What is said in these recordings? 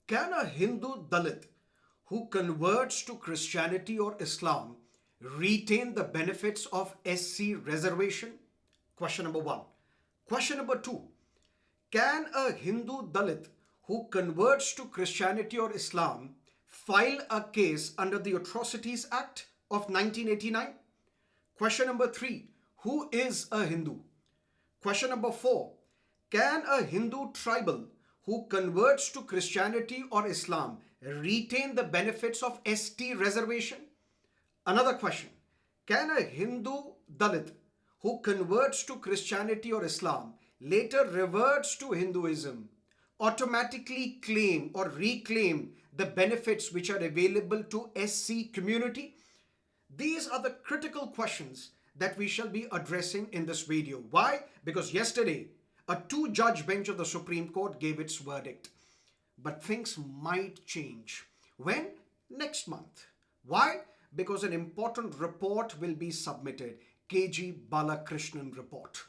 Can a Hindu Dalit who converts to Christianity or Islam retain the benefits of SC reservation? Question number one. Question number two. Can a Hindu Dalit who converts to Christianity or Islam file a case under the Atrocities Act of 1989? Question number three. Who is a Hindu? Question number four. Can a Hindu tribal who converts to Christianity or Islam retain the benefits of ST reservation? Another question. Can a Hindu Dalit who converts to Christianity or Islam later reverts to Hinduism automatically claim or reclaim the benefits which are available to SC community? These are the critical questions that we shall be addressing in this video. Why? Because yesterday, a two-judge bench of the Supreme Court gave its verdict. But things might change. When? Next month. Why? Because an important report will be submitted. KG Balakrishnan report.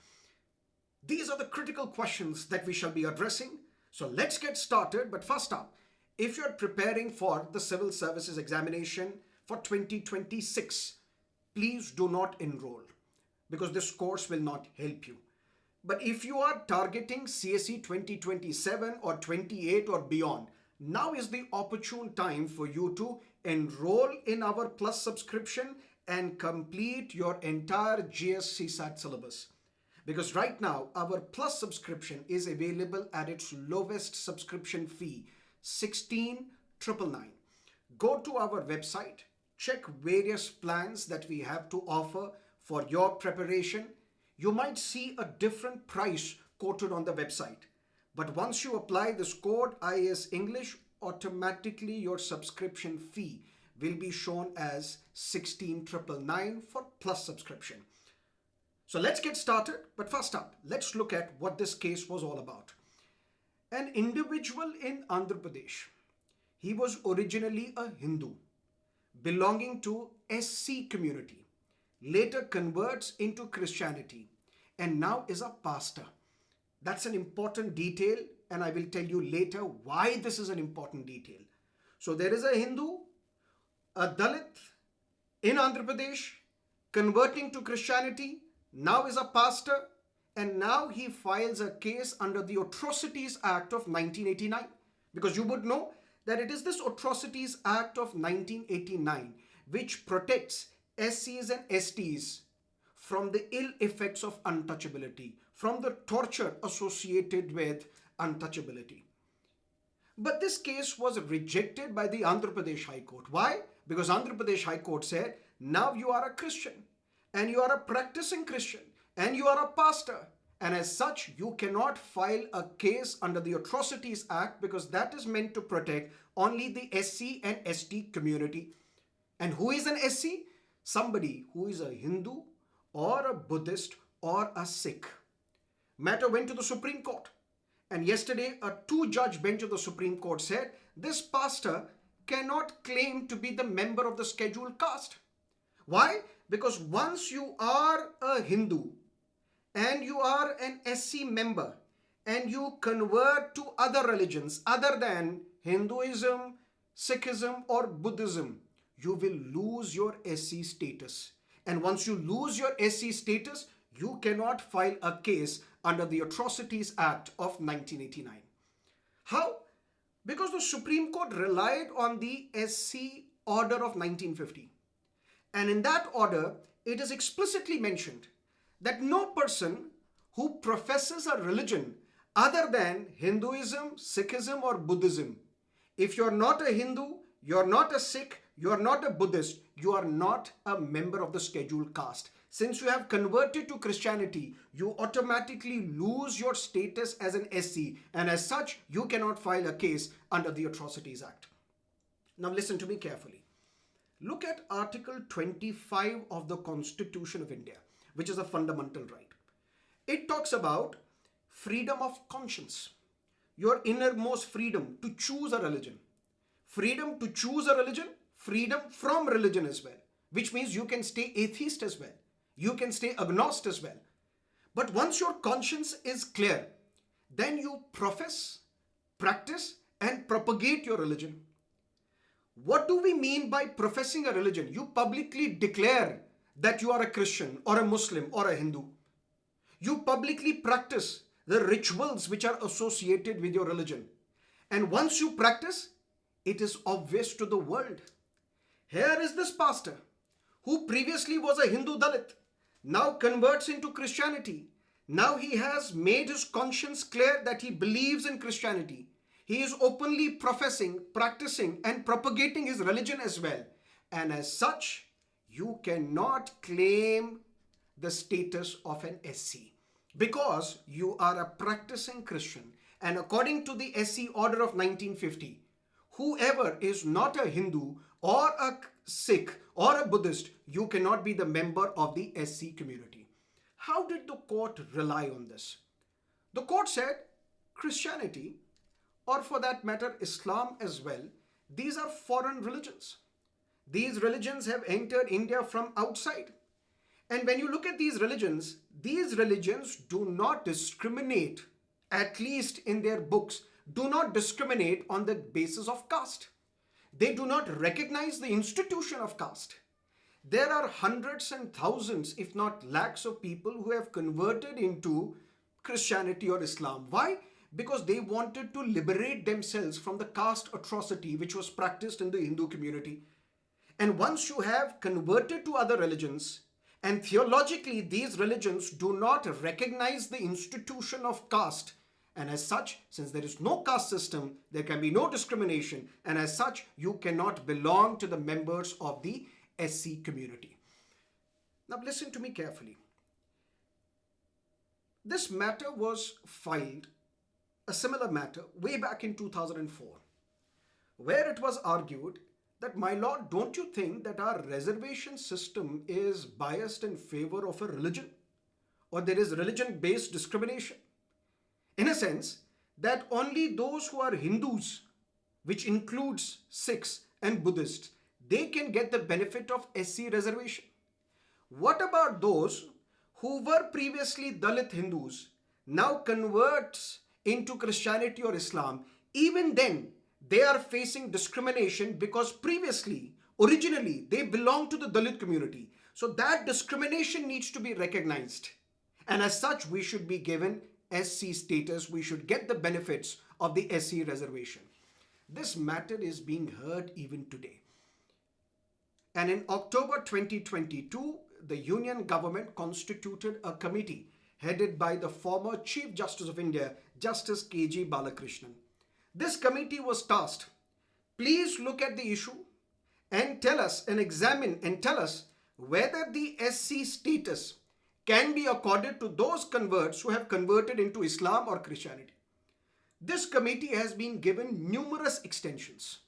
These are the critical questions that we shall be addressing. So let's get started. But first up, if you're preparing for the civil services examination for 2026, please do not enroll because this course will not help you. But if you are targeting CSE 2027 or 28 or beyond, now is the opportune time for you to enroll in our Plus subscription and complete your entire GS CSAT syllabus. Because right now, our Plus subscription is available at its lowest subscription fee, 16,999. Go to our website, check various plans that we have to offer for your preparation. You might see a different price quoted on the website. But once you apply this code IAS English, automatically your subscription fee will be shown as 16,999 for Plus subscription. So let's get started. But first up, let's look at what this case was all about. An individual in Andhra Pradesh, he was originally a Hindu belonging to SC community, later converts into Christianity and now is a pastor. That's an important detail and I will tell you later why this is an important detail. So there is a Hindu, a Dalit in Andhra Pradesh converting to Christianity, now is a pastor, and now he files a case under the Atrocities Act of 1989. Because you would know that it is this Atrocities Act of 1989 which protects SCs and STs from the ill effects of untouchability, from the torture associated with untouchability. But this case was rejected by the Andhra Pradesh High Court. Why? Because Andhra Pradesh High Court said, now you are a Christian and you are a practicing Christian and you are a pastor. And as such, you cannot file a case under the Atrocities Act because that is meant to protect only the SC and ST community. And who is an SC? Somebody who is a Hindu or a Buddhist or a Sikh. Matter went to the Supreme Court. And yesterday, a two-judge bench of the Supreme Court said, this pastor cannot claim to be the member of the scheduled caste. Why? Because once you are a Hindu and you are an SC member and you convert to other religions other than Hinduism, Sikhism or Buddhism, you will lose your SC status. And once you lose your SC status, you cannot file a case under the Atrocities Act of 1989. How? Because the Supreme Court relied on the SC order of 1950. And in that order, it is explicitly mentioned that no person who professes a religion other than Hinduism, Sikhism or Buddhism, if you're not a Hindu, you're not a Sikh, you're not a Buddhist, you are not a member of the scheduled caste. Since you have converted to Christianity, you automatically lose your status as an SC, and as such, you cannot file a case under the Atrocities Act. Now listen to me carefully. Look at Article 25 of the Constitution of India, which is a fundamental right. It talks about freedom of conscience, your innermost freedom to choose a religion. Freedom to choose a religion, freedom from religion as well, which means you can stay atheist as well. You can stay agnostic as well. But once your conscience is clear, then you profess, practice, and propagate your religion. What do we mean by professing a religion? You publicly declare that you are a Christian or a Muslim or a Hindu. You publicly practice the rituals which are associated with your religion. And once you practice, it is obvious to the world. Here is this pastor who previously was a Hindu Dalit, now converts into Christianity. Now he has made his conscience clear that he believes in Christianity. He is openly professing, practicing, and propagating his religion as well. And as such, you cannot claim the status of an SC because you are a practicing Christian. And according to the SC order of 1950, whoever is not a Hindu or a Sikh or a Buddhist, you cannot be the member of the SC community. How did the court rely on this? The court said Christianity, or for that matter Islam as well, these are foreign religions. These religions have entered India from outside. And when you look at these religions do not discriminate, at least in their books, do not discriminate on the basis of caste. They do not recognize the institution of caste. There are hundreds and thousands, if not lakhs of people who have converted into Christianity or Islam. Why? Because they wanted to liberate themselves from the caste atrocity which was practiced in the Hindu community. And once you have converted to other religions, and theologically these religions do not recognize the institution of caste, and as such, since there is no caste system, there can be no discrimination, and as such, you cannot belong to the members of the SC community. Now listen to me carefully. This matter was filed, a similar matter, way back in 2004, where it was argued that, my lord, don't you think that our reservation system is biased in favor of a religion? Or there is religion-based discrimination? In a sense, that only those who are Hindus, which includes Sikhs and Buddhists, they can get the benefit of SC reservation. What about those who were previously Dalit Hindus, now converts into Christianity or Islam? Even then, they are facing discrimination because originally, they belong to the Dalit community. So that discrimination needs to be recognized. And as such, we should be given SC status. We should get the benefits of the SC reservation. This matter is being heard even today. And in October 2022, the Union government constituted a committee headed by the former Chief Justice of India, Justice KG Balakrishnan. This committee was tasked, please look at the issue and tell us and examine and tell us whether the SC status can be accorded to those converts who have converted into Islam or Christianity. This committee has been given numerous extensions.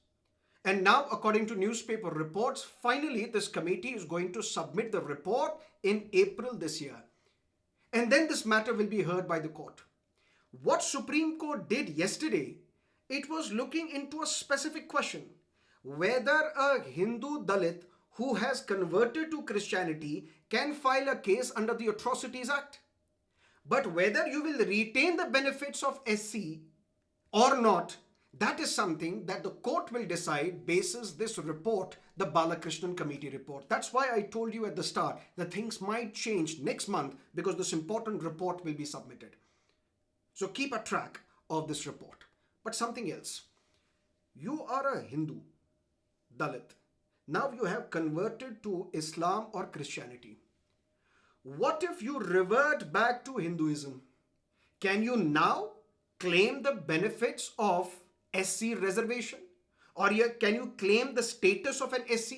And now, according to newspaper reports, finally this committee is going to submit the report in April this year. And then this matter will be heard by the court. What Supreme Court did yesterday, it was looking into a specific question, whether a Hindu Dalit who has converted to Christianity can file a case under the Atrocities Act. But whether you will retain the benefits of SC or not, that is something that the court will decide basis this report, the Balakrishnan Committee report. That's why I told you at the start that things might change next month because this important report will be submitted. So keep a track of this report. But something else. You are a Hindu, Dalit. Now you have converted to Islam or Christianity. What if you revert back to Hinduism? Can you now claim the benefits of SC reservation? Or can you claim the status of an SC?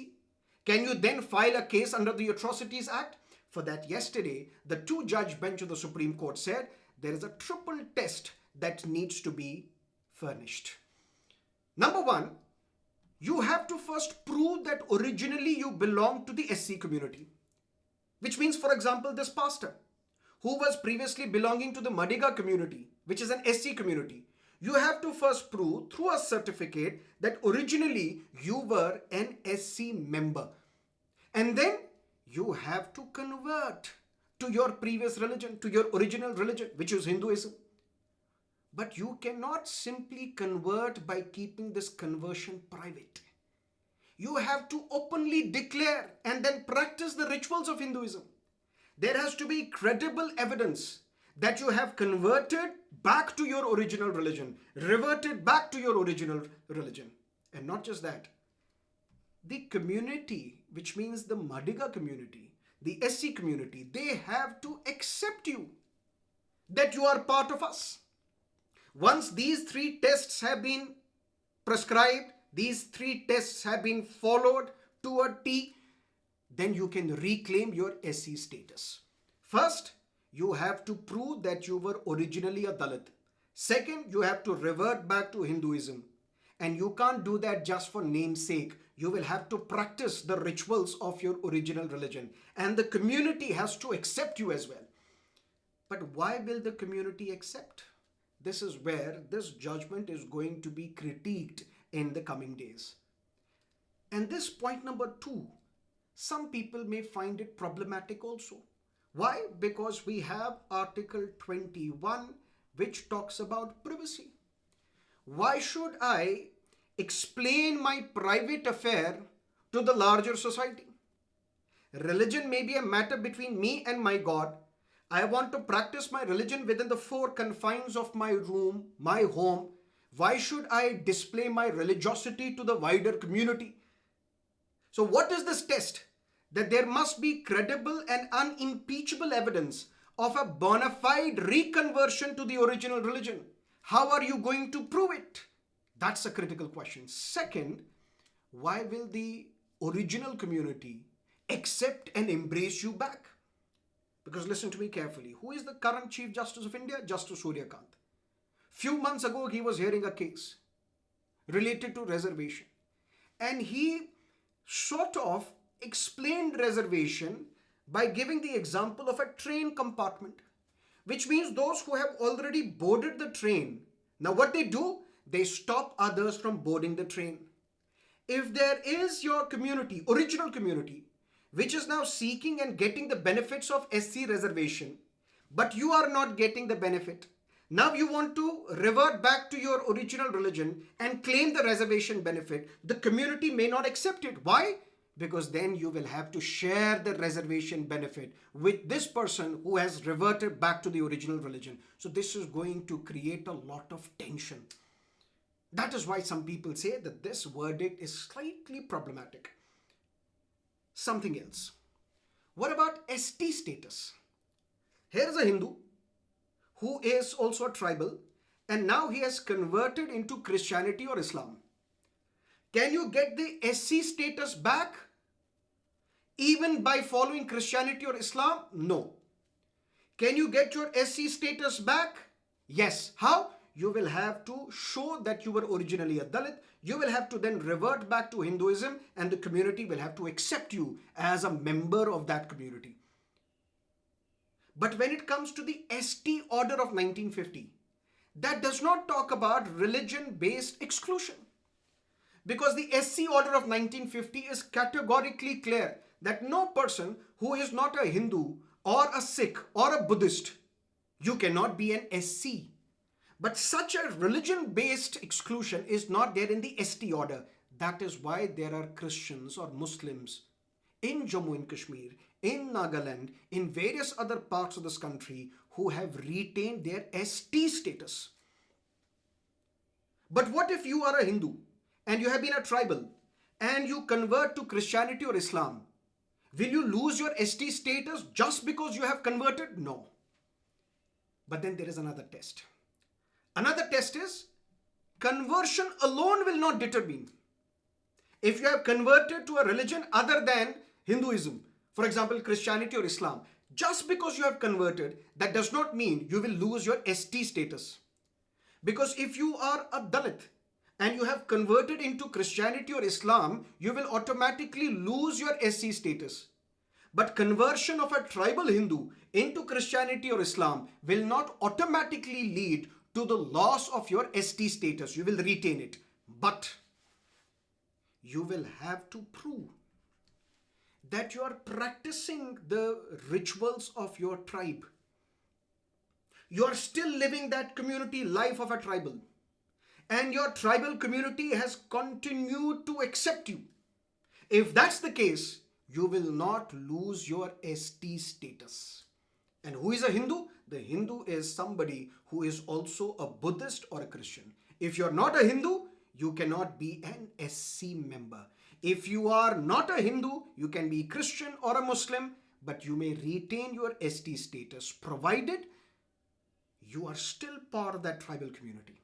Can you then file a case under the Atrocities Act? For that, yesterday, the two-judge bench of the Supreme Court said there is a triple test that needs to be furnished. Number one, you have to first prove that originally you belong to the SC community. Which means, for example, this pastor who was previously belonging to the Madiga community, which is an SC community. You have to first prove through a certificate that originally you were an SC member. And then you have to convert to your previous religion, to your original religion, which is Hinduism. But you cannot simply convert by keeping this conversion private. You have to openly declare and then practice the rituals of Hinduism. There has to be credible evidence that you have converted back to your original religion, reverted back to your original religion. And not just that, the community, which means the Madiga community, the SC community, they have to accept you, that you are part of us. Once these 3 tests have been prescribed, these 3 tests have been followed to a T, then you can reclaim your SC status. First, you have to prove that you were originally a Dalit. Second, you have to revert back to Hinduism. And you can't do that just for namesake. You will have to practice the rituals of your original religion. And the community has to accept you as well. But why will the community accept? This is where this judgment is going to be critiqued in the coming days. And this point number 2, some people may find it problematic also. Why? Because we have Article 21, which talks about privacy. Why should I explain my private affair to the larger society? Religion may be a matter between me and my God. I want to practice my religion within the 4 confines of my room, my home. Why should I display my religiosity to the wider community? So what is this test? That there must be credible and unimpeachable evidence of a bona fide reconversion to the original religion. How are you going to prove it? That's a critical question. Second, why will the original community accept and embrace you back? Because listen to me carefully. Who is the current Chief Justice of India? Justice Suryakant. Few months ago, he was hearing a case related to reservation. And he sort of explained reservation by giving the example of a train compartment, which means those who have already boarded the train. Now what they do? They stop others from boarding the train. If there is your community, original community, which is now seeking and getting the benefits of SC reservation, but you are not getting the benefit. Now you want to revert back to your original religion and claim the reservation benefit. The community may not accept it. Why? Because then you will have to share the reservation benefit with this person who has reverted back to the original religion. So this is going to create a lot of tension. That is why some people say that this verdict is slightly problematic. Something else. What about ST status? Here is a Hindu who is also a tribal, and now he has converted into Christianity or Islam. Can you get the SC status back even by following Christianity or Islam? No. Can you get your SC status back? Yes. How? You will have to show that you were originally a Dalit. You will have to then revert back to Hinduism, and the community will have to accept you as a member of that community. But when it comes to the ST order of 1950, that does not talk about religion-based exclusion. Because the SC order of 1950 is categorically clear that no person who is not a Hindu or a Sikh or a Buddhist, you cannot be an SC. But such a religion-based exclusion is not there in the ST order. That is why there are Christians or Muslims in Jammu and Kashmir, in Nagaland, in various other parts of this country who have retained their ST status. But what if you are a Hindu and you have been a tribal and you convert to Christianity or Islam? Will you lose your ST status just because you have converted? No. But then there is another test. Another test is conversion alone will not determine. If you have converted to a religion other than Hinduism, for example, Christianity or Islam, just because you have converted, that does not mean you will lose your ST status. Because if you are a Dalit and you have converted into Christianity or Islam, you will automatically lose your SC status. But conversion of a tribal Hindu into Christianity or Islam will not automatically lead to the loss of your ST status. You will retain it. But you will have to prove that you are practicing the rituals of your tribe. You are still living that community life of a tribal. And your tribal community has continued to accept you. If that's the case, you will not lose your ST status. And who is a Hindu? The Hindu is somebody who is also a Buddhist or a Christian. If you're not a Hindu, you cannot be an SC member. If you are not a Hindu, you can be Christian or a Muslim, but you may retain your ST status provided you are still part of that tribal community.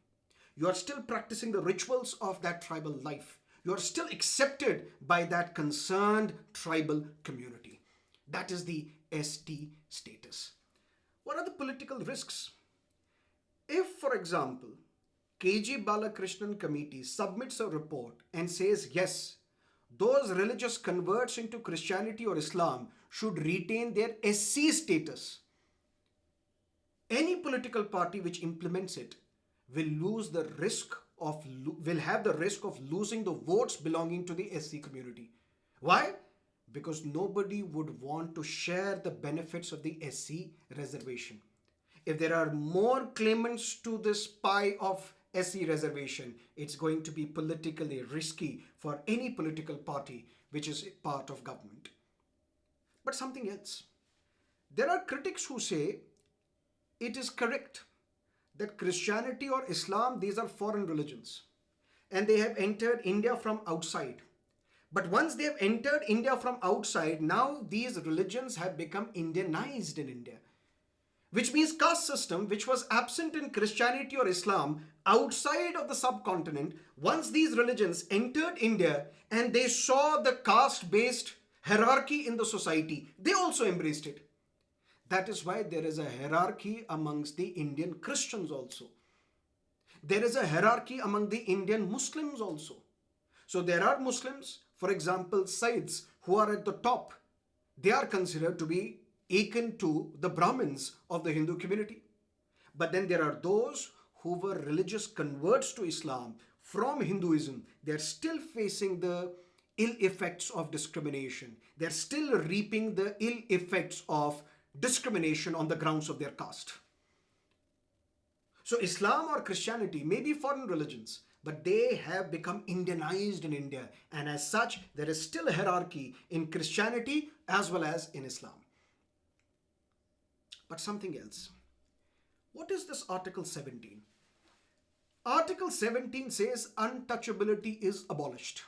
You are still practicing the rituals of that tribal life. You are still accepted by that concerned tribal community. That is the ST status. What are the political risks? If, for example, KG Balakrishnan Committee submits a report and says, yes, those religious converts into Christianity or Islam should retain their SC status, any political party which implements it will have the risk of losing the votes belonging to the SC community. Why? Because nobody would want to share the benefits of the SC reservation. If there are more claimants to this pie of SC reservation, it's going to be politically risky for any political party which is part of government. But something else. There are critics who say it is correct that Christianity or Islam, these are foreign religions and they have entered India from outside. But once they have entered India from outside, now these religions have become Indianized in India. Which means caste system, which was absent in Christianity or Islam outside of the subcontinent, once these religions entered India and they saw the caste-based hierarchy in the society, they also embraced it. That is why there is a hierarchy amongst the Indian Christians also. There is a hierarchy among the Indian Muslims also. So there are Muslims, for example, Sayyids, who are at the top. They are considered to be akin to the Brahmins of the Hindu community. But then there are those who were religious converts to Islam from Hinduism. They are still facing the ill effects of discrimination. They are still reaping the ill effects of discrimination on the grounds of their caste. So Islam or Christianity may be foreign religions, but they have become Indianized in India. And as such, there is still a hierarchy in Christianity as well as in Islam. But something else. What is this Article 17? Article 17 says untouchability is abolished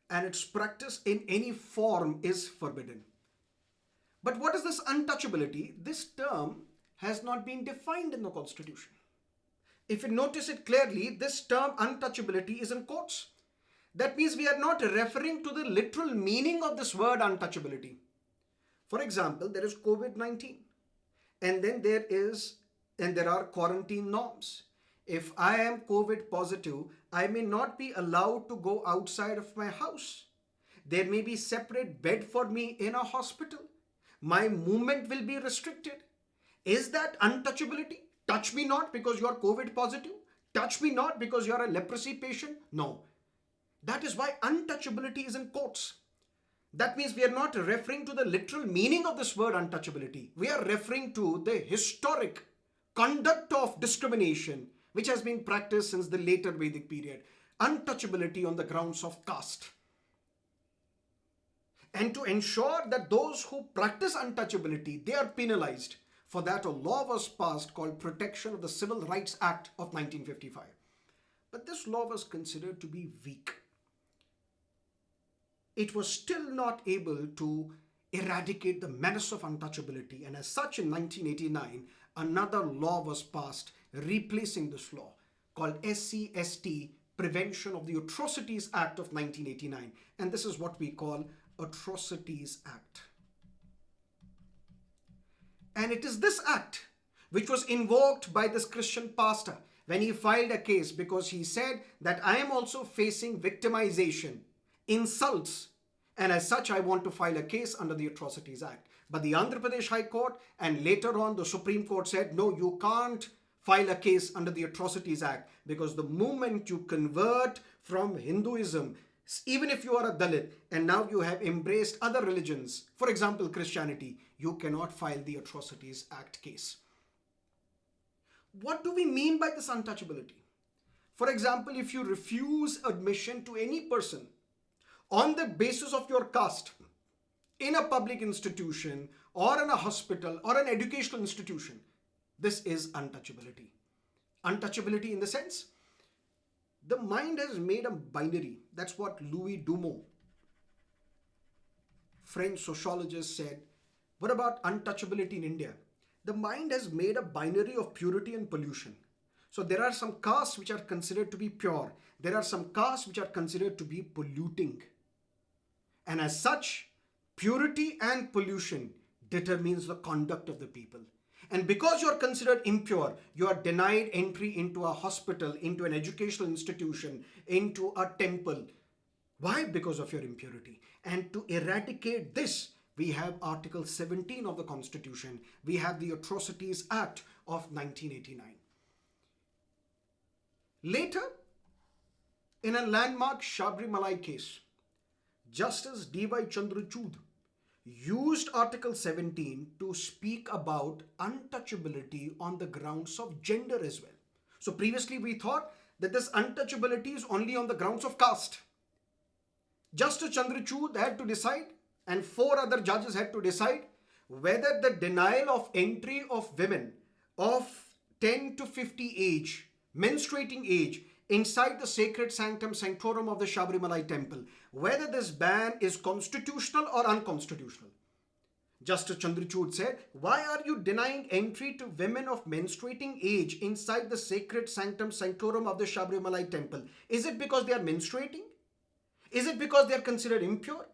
and its practice in any form is forbidden. But what is this untouchability? This term has not been defined in the Constitution. If you notice it clearly, this term untouchability is in quotes. That means we are not referring to the literal meaning of this word untouchability. For example, there is COVID-19 and then there are quarantine norms. If I am COVID positive, I may not be allowed to go outside of my house. There may be separate bed for me in a hospital. My movement will be restricted. Is that untouchability? Touch me not because you are COVID positive. Touch me not because you are a leprosy patient. No. That is why untouchability is in quotes. That means we are not referring to the literal meaning of this word untouchability. We are referring to the historic conduct of discrimination which has been practiced since the later Vedic period. Untouchability on the grounds of caste. And to ensure that those who practice untouchability, they are penalized. For that, a law was passed called Protection of the Civil Rights Act of 1955. But this law was considered to be weak. It was still not able to eradicate the menace of untouchability. And as such, in 1989, another law was passed replacing this law called SC/ST Prevention of the Atrocities Act of 1989. And this is what we call Atrocities Act. And it is this act which was invoked by this Christian pastor when he filed a case because he said that I am also facing victimization, insults, and as such I want to file a case under the Atrocities Act. But the Andhra Pradesh High Court and later on the Supreme Court said, no, you can't file a case under the Atrocities Act because the moment you convert from Hinduism, even if you are a Dalit and now you have embraced other religions, for example, Christianity, you cannot file the Atrocities Act case. What do we mean by this untouchability? For example, if you refuse admission to any person on the basis of your caste in a public institution or in a hospital or an educational institution, this is untouchability. Untouchability in the sense, the mind has made a binary. That's what Louis Dumont, French sociologist, said. What about untouchability in India? The mind has made a binary of purity and pollution. So there are some castes which are considered to be pure. There are some castes which are considered to be polluting. And as such, purity and pollution determines the conduct of the people. And because you are considered impure, you are denied entry into a hospital, into an educational institution, into a temple. Why? Because of your impurity. And to eradicate this, we have Article 17 of the Constitution. We have the Atrocities Act of 1989. Later, in a landmark Shabri case, Justice D.Y. Chandrachud used Article 17 to speak about untouchability on the grounds of gender as well. So previously we thought that this untouchability is only on the grounds of caste. Justice Chandrachud had to decide, and 4 other judges had to decide, whether the denial of entry of women of 10 to 50 age, menstruating age, inside the sacred sanctum sanctorum of the Shabarimala temple, whether this ban is constitutional or unconstitutional. Justice Chandrachud said, why are you denying entry to women of menstruating age inside the sacred sanctum sanctorum of the Shabarimala temple? Is it because they are menstruating? Is it because they are considered impure?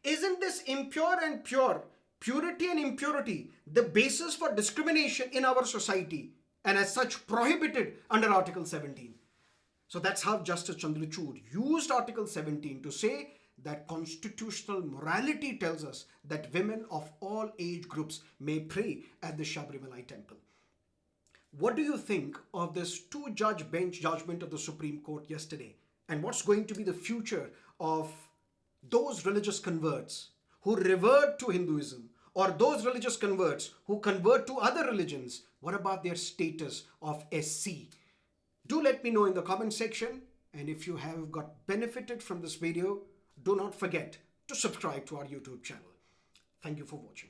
Isn't this impure and pure, purity and impurity, the basis for discrimination in our society, and as such prohibited under Article 17? So that's how Justice Chandrachud used Article 17 to say that constitutional morality tells us that women of all age groups may pray at the Shabarimala temple. What do you think of this 2-judge bench judgment of the Supreme Court yesterday? And what's going to be the future of those religious converts who revert to Hinduism, or those religious converts who convert to other religions? What about their status of SC? Do let me know in the comment section, and if you have got benefited from this video, do not forget to subscribe to our YouTube channel. Thank you for watching.